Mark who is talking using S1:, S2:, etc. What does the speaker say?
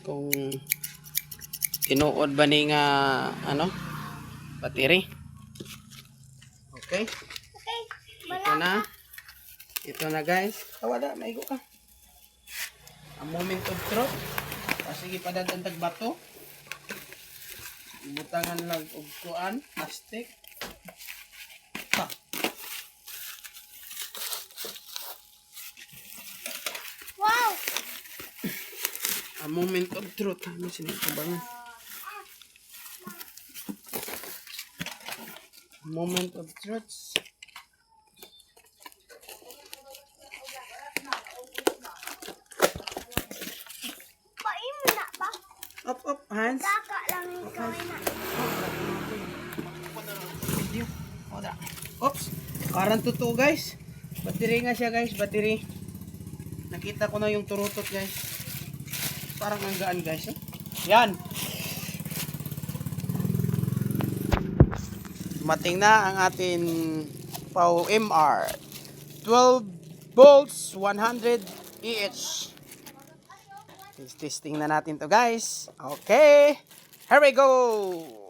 S1: kung tinuod ba ni nga ano battery. Okay, ito na guys. Wala, maigo ka. Ang moment of truth. Sige, padadagdag bato. Butangan lang og kuan, plastic. Pa.
S2: Wow!
S1: A moment of truth. Ano sinitabangan? Moment of truth.
S2: Paim na ba?
S1: Up, hands.
S2: Daka lang yung gawin na.
S1: Oops. Parang totoo guys. Battery nga siya guys. Battery. Nakita ko na yung turutot guys. Parang ang gaan guys. Eh? Yan. Mating na ang atin Pau MR. 12 volts, 100 EH. Testing na natin to guys. Okay. Here we go.